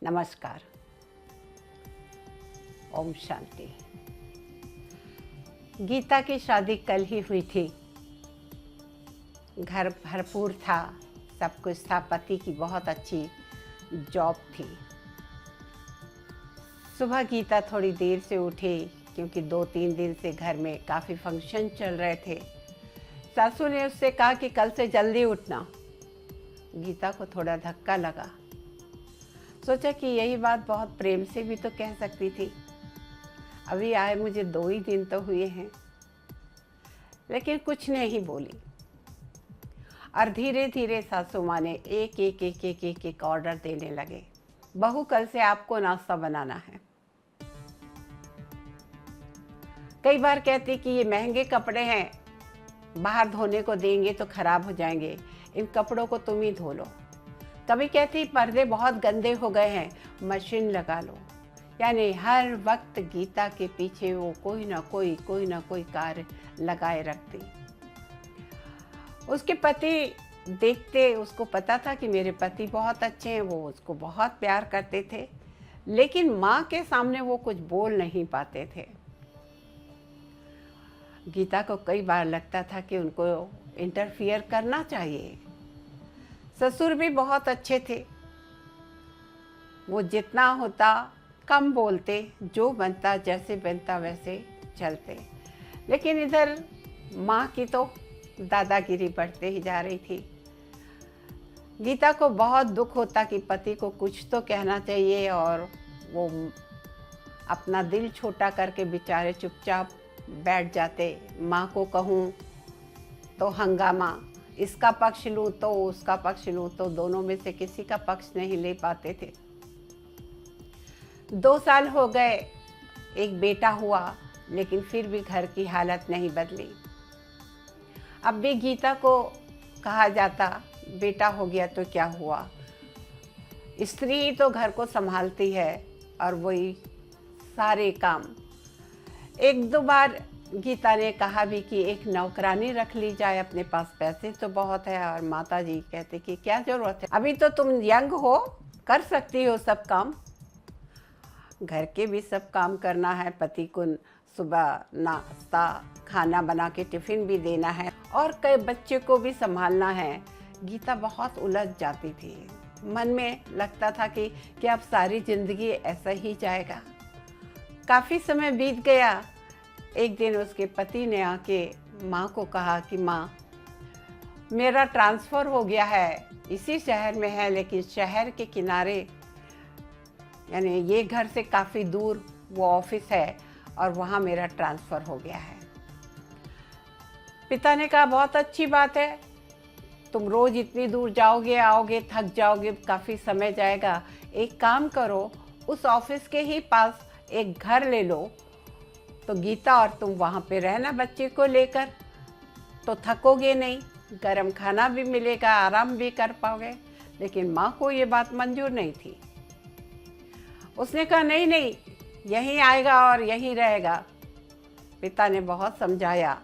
नमस्कार। ओम शांति। गीता की शादी कल ही हुई थी। घर भरपूर था, सब कुछ था। पति की बहुत अच्छी जॉब थी। सुबह गीता थोड़ी देर से उठी क्योंकि 2-3 दिन से घर में काफ़ी फंक्शन चल रहे थे। सासू ने उससे कहा कि कल से जल्दी उठना। गीता को थोड़ा धक्का लगा। सोचा कि यही बात बहुत प्रेम से भी तो कह सकती थी। अभी आए मुझे 2 ही दिन तो हुए हैं, लेकिन कुछ नहीं बोली। और धीरे धीरे सासू माँ ने एक ऑर्डर देने लगे। बहू, कल से आपको नाश्ता बनाना है। कई बार कहती कि ये महंगे कपड़े हैं, बाहर धोने को देंगे तो खराब हो जाएंगे, इन कपड़ों को तुम ही धो लो। कभी कहती पर्दे बहुत गंदे हो गए हैं, मशीन लगा लो। यानी हर वक्त गीता के पीछे वो कोई ना कोई कार्य लगाए रखती। उसके पति देखते, उसको पता था कि मेरे पति बहुत अच्छे हैं, वो उसको बहुत प्यार करते थे, लेकिन माँ के सामने वो कुछ बोल नहीं पाते थे। गीता को कई बार लगता था कि उनको इंटरफियर करना चाहिए। ससुर भी बहुत अच्छे थे, वो जितना होता कम बोलते, जो बनता जैसे बनता वैसे चलते। लेकिन इधर माँ की तो दादागिरी बढ़ते ही जा रही थी। गीता को बहुत दुख होता कि पति को कुछ तो कहना चाहिए, और वो अपना दिल छोटा करके बेचारे चुपचाप बैठ जाते। माँ को कहूँ तो हंगामा, इसका पक्ष लूँ तो उसका पक्ष लूँ तो, दोनों में से किसी का पक्ष नहीं ले पाते थे। 2 साल हो गए, एक बेटा हुआ, लेकिन फिर भी घर की हालत नहीं बदली। अब भी गीता को कहा जाता बेटा हो गया तो क्या हुआ, स्त्री ही तो घर को संभालती है और वही सारे काम। 1-2 बार गीता ने कहा भी कि एक नौकरानी रख ली जाए, अपने पास पैसे तो बहुत है। और माता जी कहते कि क्या ज़रूरत है, अभी तो तुम यंग हो, कर सकती हो सब काम। घर के भी सब काम करना है, पति को सुबह नाश्ता खाना बना के टिफ़िन भी देना है, और कई बच्चे को भी संभालना है। गीता बहुत उलझ जाती थी। मन में लगता था कि अब सारी ज़िंदगी ऐसा ही जाएगा। काफ़ी समय बीत गया। एक दिन उसके पति ने आके माँ को कहा कि माँ, मेरा ट्रांसफ़र हो गया है, इसी शहर में है, लेकिन शहर के किनारे, यानी ये घर से काफ़ी दूर वो ऑफिस है, और वहाँ मेरा ट्रांसफ़र हो गया है। पिता ने कहा बहुत अच्छी बात है, तुम रोज़ इतनी दूर जाओगे आओगे, थक जाओगे, काफ़ी समय जाएगा। एक काम करो, उस ऑफिस के ही पास एक घर ले लो, तो गीता और तुम वहाँ पे रहना बच्चे को लेकर, तो थकोगे नहीं, गरम खाना भी मिलेगा, आराम भी कर पाओगे। लेकिन माँ को ये बात मंजूर नहीं थी। उसने कहा नहीं नहीं, यहीं आएगा और यहीं रहेगा। पिता ने बहुत समझाया।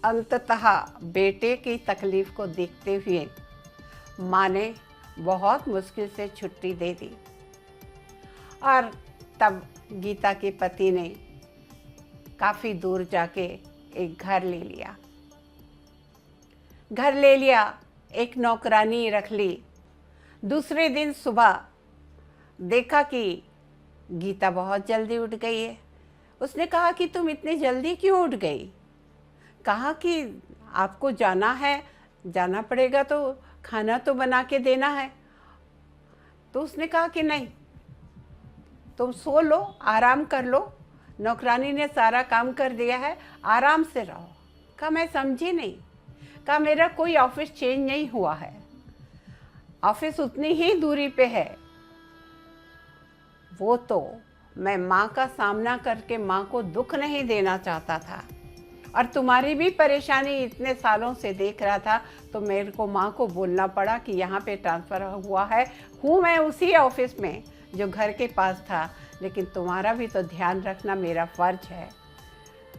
अंततः बेटे की तकलीफ़ को देखते हुए माँ ने बहुत मुश्किल से छुट्टी दे दी, और तब गीता के पति ने काफ़ी दूर जाके एक घर ले लिया। एक नौकरानी रख ली। दूसरे दिन सुबह देखा कि गीता बहुत जल्दी उठ गई है। उसने कहा कि तुम इतनी जल्दी क्यों उठ गई? कहा कि आपको जाना है, जाना पड़ेगा तो खाना तो बना के देना है। तो उसने कहा कि नहीं, तुम सो लो, आराम कर लो, नौकरानी ने सारा काम कर दिया है, आराम से रहो। कहा मैं समझी नहीं। कहा मेरा कोई ऑफिस चेंज नहीं हुआ है, ऑफिस उतनी ही दूरी पे है। वो तो मैं माँ का सामना करके माँ को दुख नहीं देना चाहता था, और तुम्हारी भी परेशानी इतने सालों से देख रहा था, तो मेरे को माँ को बोलना पड़ा कि यहाँ पे ट्रांसफ़र हुआ है। हूँ मैं उसी ऑफिस में जो घर के पास था, लेकिन तुम्हारा भी तो ध्यान रखना मेरा फ़र्ज है।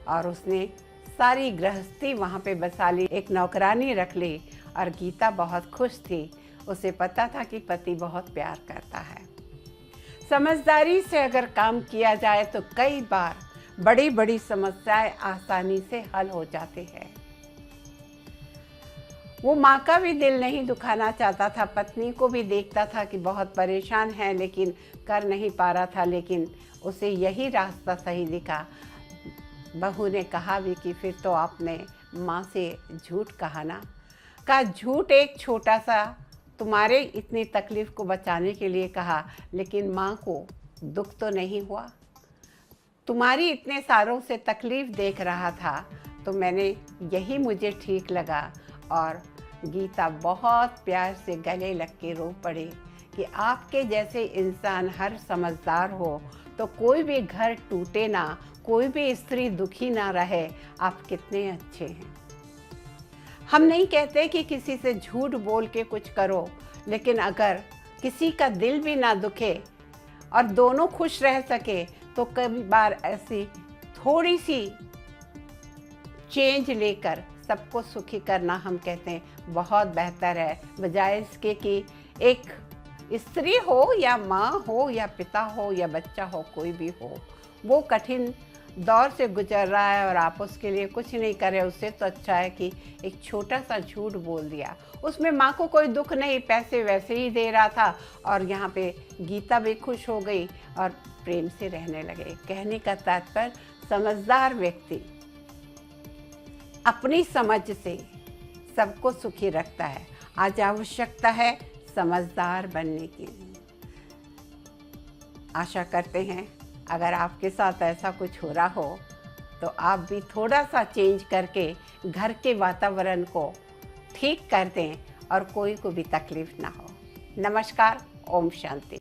और उसने सारी गृहस्थी वहाँ पे बसा ली, एक नौकरानी रख ली, और गीता बहुत खुश थी। उसे पता था कि पति बहुत प्यार करता है। समझदारी से अगर काम किया जाए तो कई बार बड़ी बड़ी समस्याएं आसानी से हल हो जाती है। वो माँ का भी दिल नहीं दुखाना चाहता था, पत्नी को भी देखता था कि बहुत परेशान है लेकिन कर नहीं पा रहा था, लेकिन उसे यही रास्ता सही दिखा। बहू ने कहा भी कि फिर तो आपने माँ से झूठ कहा ना। कहा झूठ एक छोटा सा तुम्हारे इतनी तकलीफ़ को बचाने के लिए कहा, लेकिन माँ को दुख तो नहीं हुआ। तुम्हारी इतने सालों से तकलीफ़ देख रहा था तो मैंने यही मुझे ठीक लगा। और गीता बहुत प्यार से गले लग के रो पड़ी कि आपके जैसे इंसान हर समझदार हो तो कोई भी घर टूटे ना, कोई भी स्त्री दुखी ना रहे। आप कितने अच्छे हैं। हम नहीं कहते कि किसी से झूठ बोल के कुछ करो, लेकिन अगर किसी का दिल भी ना दुखे और दोनों खुश रह सके तो कई बार ऐसी थोड़ी सी चेंज लेकर सबको सुखी करना हम कहते हैं बहुत बेहतर है, बजाय इसके कि एक स्त्री हो या माँ हो या पिता हो या बच्चा हो, कोई भी हो, वो कठिन दौर से गुजर रहा है और आप उसके लिए कुछ नहीं करे। उससे तो अच्छा है कि एक छोटा सा झूठ बोल दिया। उसमें माँ को कोई दुख नहीं, पैसे वैसे ही दे रहा था और यहाँ पे गीता भी खुश हो गई और प्रेम से रहने लगे। कहने का तात्पर्य, समझदार व्यक्ति अपनी समझ से सबको सुखी रखता है। आज आवश्यकता है समझदार बनने की। आशा करते हैं अगर आपके साथ ऐसा कुछ हो रहा हो तो आप भी थोड़ा सा चेंज करके घर के वातावरण को ठीक कर दें और कोई को भी तकलीफ ना हो। नमस्कार, ओम शांति।